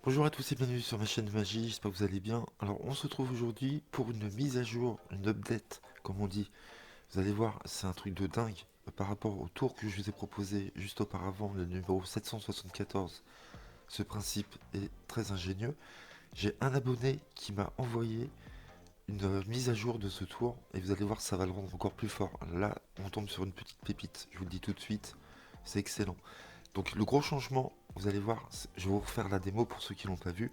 Bonjour à tous et bienvenue sur ma chaîne Magie, j'espère que vous allez bien. Alors on se retrouve aujourd'hui pour une mise à jour, une update comme on dit. Vous allez voir, c'est un truc de dingue par rapport au tour que je vous ai proposé juste auparavant, le numéro 774. Ce principe est très ingénieux. J'ai un abonné qui m'a envoyé une mise à jour de ce tour et vous allez voir, ça va le rendre encore plus fort. Là, on tombe sur une petite pépite, je vous le dis tout de suite, c'est excellent. Donc le gros changement, vous allez voir, je vais vous refaire la démo pour ceux qui l'ont pas vu.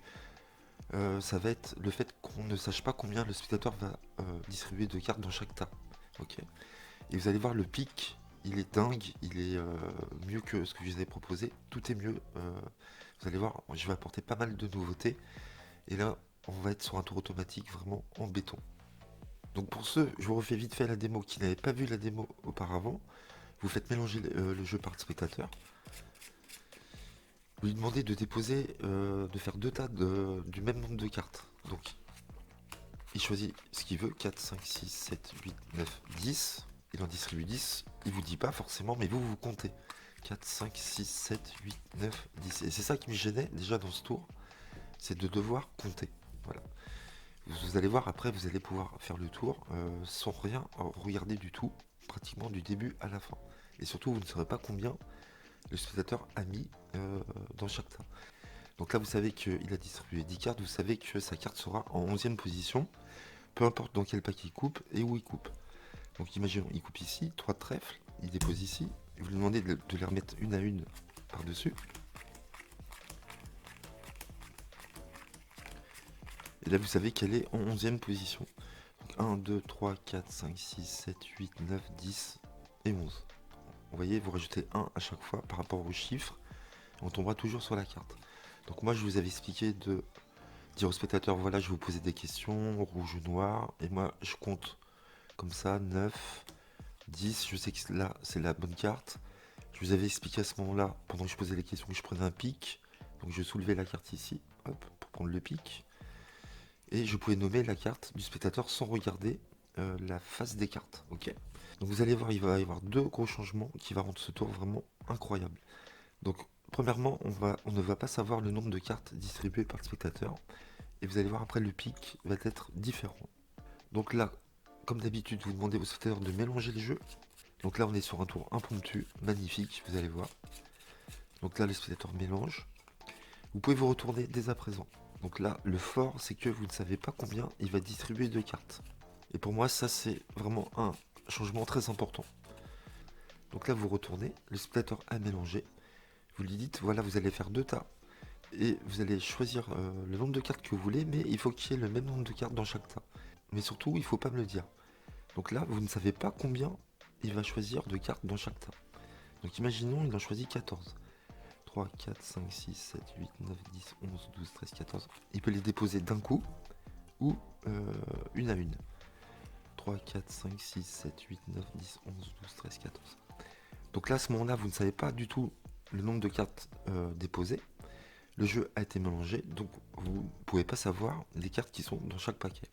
Ça va être le fait qu'on ne sache pas combien le spectateur va distribuer de cartes dans chaque tas. Ok. Et vous allez voir le pic, il est dingue, il est mieux que ce que je vous ai proposé. Tout est mieux. Vous allez voir, je vais apporter pas mal de nouveautés. Et là, on va être sur un tour automatique vraiment en béton. Donc pour ceux, je vous refais vite fait la démo qui n'avaient pas vu la démo auparavant. Vous faites mélanger le jeu par spectateur. Vous lui demandez de déposer, de faire deux tas du même nombre de cartes. Donc il choisit ce qu'il veut, 4, 5, 6, 7, 8, 9, 10. Il en distribue 10. Il vous dit pas forcément, mais vous comptez. 4, 5, 6, 7, 8, 9, 10. Et c'est ça qui me gênait déjà dans ce tour, c'est de devoir compter. Voilà. Vous allez voir, après, vous allez pouvoir faire le tour sans rien regarder du tout, pratiquement du début à la fin. Et surtout, vous ne saurez pas combien le spectateur a mis dans chaque tas. Donc là, vous savez qu'il a distribué 10 cartes, vous savez que sa carte sera en 11e position. Peu importe dans quel pack il coupe et où il coupe. Donc imaginons, il coupe ici, 3 de trèfle, il dépose ici, vous lui demandez de les remettre une à une par-dessus. Et là vous savez qu'elle est en 11e position. Donc 1, 2, 3, 4, 5, 6, 7, 8, 9, 10 et 11. Vous voyez, vous rajoutez 1 à chaque fois par rapport aux chiffres, et on tombera toujours sur la carte. Donc moi je vous avais expliqué de dire au spectateur, voilà, je vais vous poser des questions, rouge ou noir, et moi je compte comme ça, 9, 10, je sais que là c'est la bonne carte. Je vous avais expliqué à ce moment-là, pendant que je posais les questions, que je prenais un pic. Donc je soulevais la carte ici, hop, pour prendre le pic. Et je pouvais nommer la carte du spectateur sans regarder la face des cartes. Ok. Donc vous allez voir, il va y avoir deux gros changements qui vont rendre ce tour vraiment incroyable. Donc premièrement, on ne va pas savoir le nombre de cartes distribuées par le spectateur. Et vous allez voir après le pic va être différent. Donc là, comme d'habitude, vous demandez au spectateur de mélanger les jeux. Donc là, on est sur un tour impromptu, magnifique, vous allez voir. Donc là, le spectateur mélange. Vous pouvez vous retourner dès à présent. Donc là, le fort, c'est que vous ne savez pas combien il va distribuer de cartes. Et pour moi, ça, c'est vraiment un changement très important. Donc là, vous retournez, le spectateur a mélangé. Vous lui dites, voilà, vous allez faire deux tas. Et vous allez choisir le nombre de cartes que vous voulez, mais il faut qu'il y ait le même nombre de cartes dans chaque tas. Mais surtout, il ne faut pas me le dire. Donc là, vous ne savez pas combien il va choisir de cartes dans chaque tas. Donc imaginons, il en choisit 14. 3, 4, 5, 6, 7, 8, 9, 10, 11, 12, 13, 14. Il peut les déposer d'un coup ou une à une. 3, 4, 5, 6, 7, 8, 9, 10, 11, 12, 13, 14. Donc là, à ce moment-là, vous ne savez pas du tout le nombre de cartes déposées. Le jeu a été mélangé, donc vous ne pouvez pas savoir les cartes qui sont dans chaque paquet.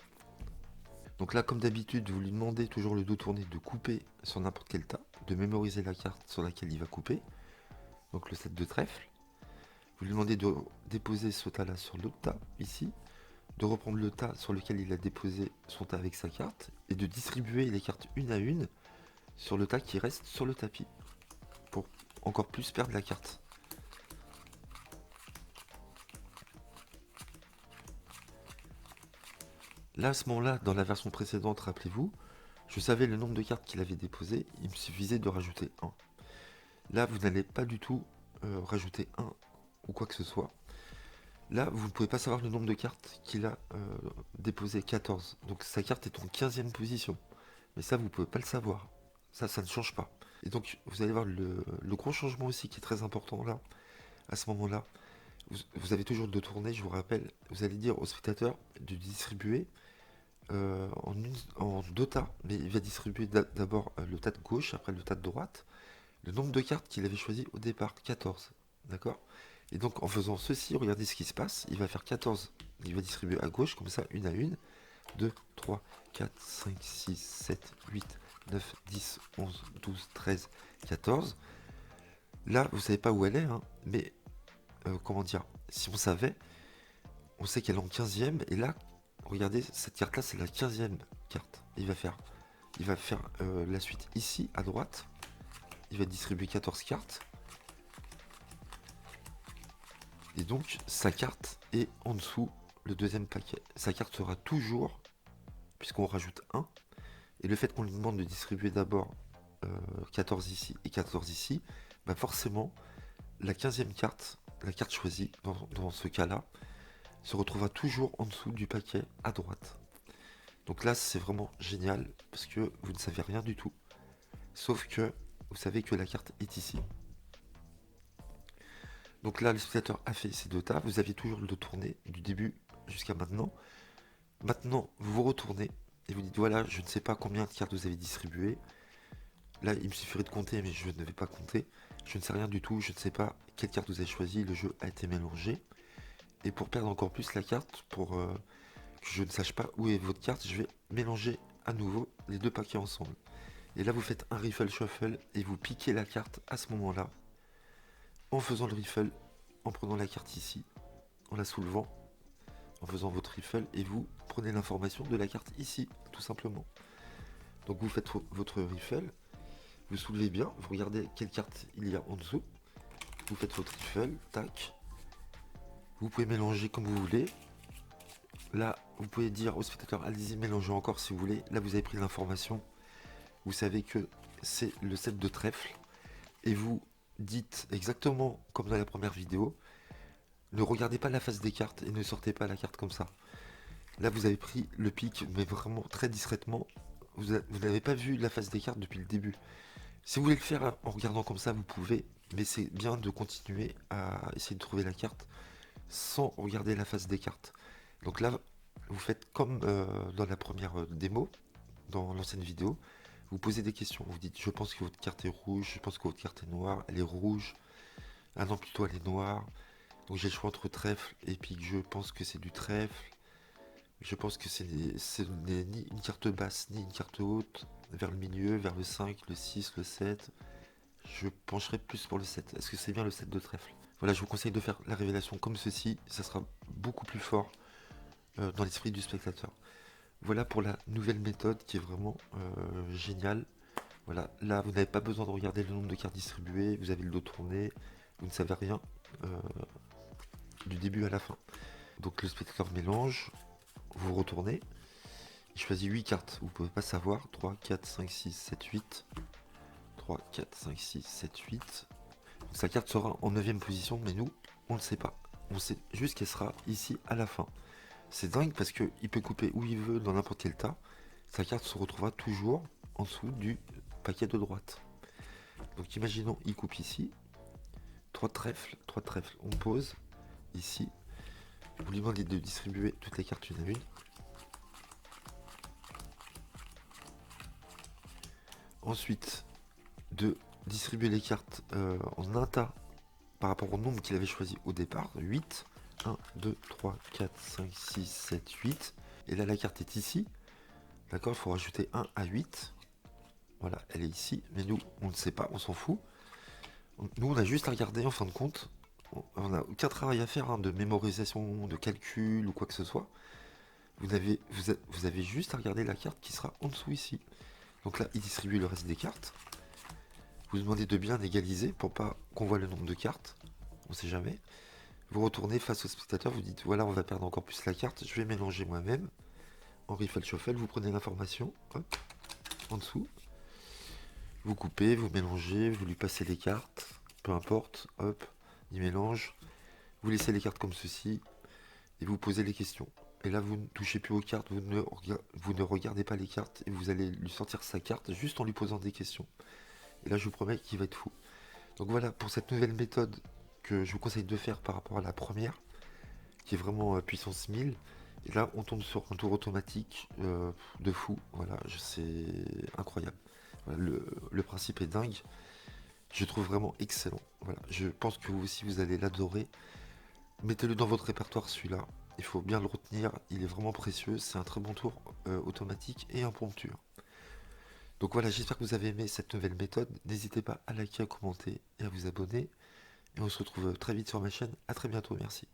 Donc là, comme d'habitude, vous lui demandez toujours le dos tourné de couper sur n'importe quel tas, de mémoriser la carte sur laquelle il va couper. Donc le 7 de trèfle. Vous lui demandez de déposer ce tas là sur l'autre tas, ici, de reprendre le tas sur lequel il a déposé son tas avec sa carte, et de distribuer les cartes une à une sur le tas qui reste sur le tapis, pour encore plus perdre la carte. Là, à ce moment-là, dans la version précédente, rappelez-vous, je savais le nombre de cartes qu'il avait déposé, il me suffisait de rajouter 1. Là, vous n'allez pas du tout rajouter 1 ou quoi que ce soit. Là, vous ne pouvez pas savoir le nombre de cartes qu'il a déposé, 14. Donc sa carte est en 15e position. Mais ça, vous ne pouvez pas le savoir. Ça ne change pas. Et donc, vous allez voir le gros changement aussi qui est très important là, à ce moment-là. Vous avez toujours deux tournées, je vous rappelle. Vous allez dire au spectateur de distribuer en deux tas. Mais il va distribuer d'abord le tas de gauche, après le tas de droite. Le nombre de cartes qu'il avait choisi au départ, 14. D'accord. Et donc en faisant ceci, regardez ce qui se passe. Il va faire 14. Il va distribuer à gauche, comme ça, une à une. 2, 3, 4, 5, 6, 7, 8, 9, 10, 11, 12, 13, 14. Là, vous savez pas où elle est, hein, mais comment dire, si on savait, on sait qu'elle est en 15e, et là, regardez, cette carte-là, c'est la 15e carte. Il va faire la suite ici, à droite. Il va distribuer 14 cartes. Et donc, sa carte est en dessous, le deuxième paquet. Sa carte sera toujours, puisqu'on rajoute 1. Et le fait qu'on lui demande de distribuer d'abord 14 ici et 14 ici, bah forcément, la 15e carte, la carte choisie, dans ce cas-là, se retrouvera toujours en dessous du paquet à droite. Donc là, c'est vraiment génial, parce que vous ne savez rien du tout. Sauf que vous savez que la carte est ici. Donc là, le spectateur a fait ces deux tas. Vous aviez toujours le tourné du début jusqu'à maintenant. Maintenant, vous vous retournez et vous dites voilà, je ne sais pas combien de cartes vous avez distribuées. Là, il me suffirait de compter, mais je ne vais pas compter. Je ne sais rien du tout, je ne sais pas quelle carte vous avez choisi. Le jeu a été mélangé. Et pour perdre encore plus la carte, pour que je ne sache pas où est votre carte, je vais mélanger à nouveau les deux paquets ensemble. Et là, vous faites un riffle shuffle et vous piquez la carte à ce moment-là. En faisant le riffle, en prenant la carte ici, en la soulevant, en faisant votre riffle, et vous prenez l'information de la carte ici, tout simplement. Donc vous faites votre riffle, vous soulevez bien, vous regardez quelle carte il y a en dessous, vous faites votre riffle, tac. Vous pouvez mélanger comme vous voulez. Là, vous pouvez dire au spectateur, allez-y, mélangez encore si vous voulez. Là, vous avez pris l'information. Vous savez que c'est le set de trèfle. Et vous dites exactement comme dans la première vidéo, ne regardez pas la face des cartes et ne sortez pas la carte comme ça. Là, vous avez pris le pic, mais vraiment très discrètement. Vous n'avez pas vu la face des cartes depuis le début. Si vous voulez le faire en regardant comme ça, vous pouvez. Mais c'est bien de continuer à essayer de trouver la carte sans regarder la face des cartes. Donc là, vous faites comme dans la première démo, dans l'ancienne vidéo. Vous posez des questions. Vous dites, je pense que votre carte est rouge, je pense que votre carte est noire, elle est rouge. Ah non, plutôt elle est noire. Donc j'ai le choix entre trèfle et pique. Je pense que c'est du trèfle. Je pense que ce n'est ni une carte basse ni une carte haute. Vers le milieu, vers le 5, le 6, le 7. Je pencherai plus pour le 7. Est-ce que c'est bien le 7 de trèfle? Voilà, je vous conseille de faire la révélation comme ceci. Ça sera beaucoup plus fort dans l'esprit du spectateur. Voilà pour la nouvelle méthode qui est vraiment géniale. Voilà, là vous n'avez pas besoin de regarder le nombre de cartes distribuées. Vous avez le dos tourné. Vous ne savez rien du début à la fin. Donc le spectateur mélange. Vous retournez. Il choisit 8 cartes. Vous ne pouvez pas savoir. 3, 4, 5, 6, 7, 8. 3, 4, 5, 6, 7, 8. Sa carte sera en 9ème position, mais nous, on ne sait pas. On sait juste qu'elle sera ici à la fin. C'est dingue parce qu'il peut couper où il veut dans n'importe quel tas. Sa carte se retrouvera toujours en dessous du paquet de droite. Donc imaginons, il coupe ici. 3 trèfles, on pose ici. Vous lui demandez de distribuer toutes les cartes une à une. Ensuite, de distribuer les cartes en un tas par rapport au nombre qu'il avait choisi au départ. 8. 1, 2, 3, 4, 5, 6, 7, 8. Et là, la carte est ici. D'accord, il faut rajouter 1 à 8. Voilà, elle est ici. Mais nous, on ne sait pas, on s'en fout. Nous, on a juste à regarder en fin de compte. On n'a aucun travail à faire de mémorisation, de calcul ou quoi que ce soit. Vous avez juste à regarder la carte qui sera en dessous ici. Donc là, il distribue le reste des cartes. Vous demandez de bien égaliser pour pas qu'on voit le nombre de cartes. On sait jamais. Vous retournez face au spectateur, vous dites voilà, on va perdre encore plus la carte, je vais mélanger moi-même. En riffle shuffle, vous prenez l'information, hop, en dessous. Vous coupez, vous mélangez, vous lui passez les cartes, peu importe, hop, il mélange. Vous laissez les cartes comme ceci et vous posez les questions. Et là, vous ne touchez plus aux cartes, vous ne regardez pas les cartes et vous allez lui sortir sa carte juste en lui posant des questions. Et là, je vous promets qu'il va être fou. Donc voilà, pour cette nouvelle méthode que je vous conseille de faire par rapport à la première, qui est vraiment puissance 1000. Et là, on tombe sur un tour automatique de fou. Voilà, c'est incroyable. Voilà, le principe est dingue. Je trouve vraiment excellent. Voilà, je pense que vous aussi, vous allez l'adorer. Mettez-le dans votre répertoire, celui-là. Il faut bien le retenir. Il est vraiment précieux. C'est un très bon tour automatique et impromptu. Donc voilà, j'espère que vous avez aimé cette nouvelle méthode. N'hésitez pas à liker, à commenter et à vous abonner. Et on se retrouve très vite sur ma chaîne. A très bientôt, merci.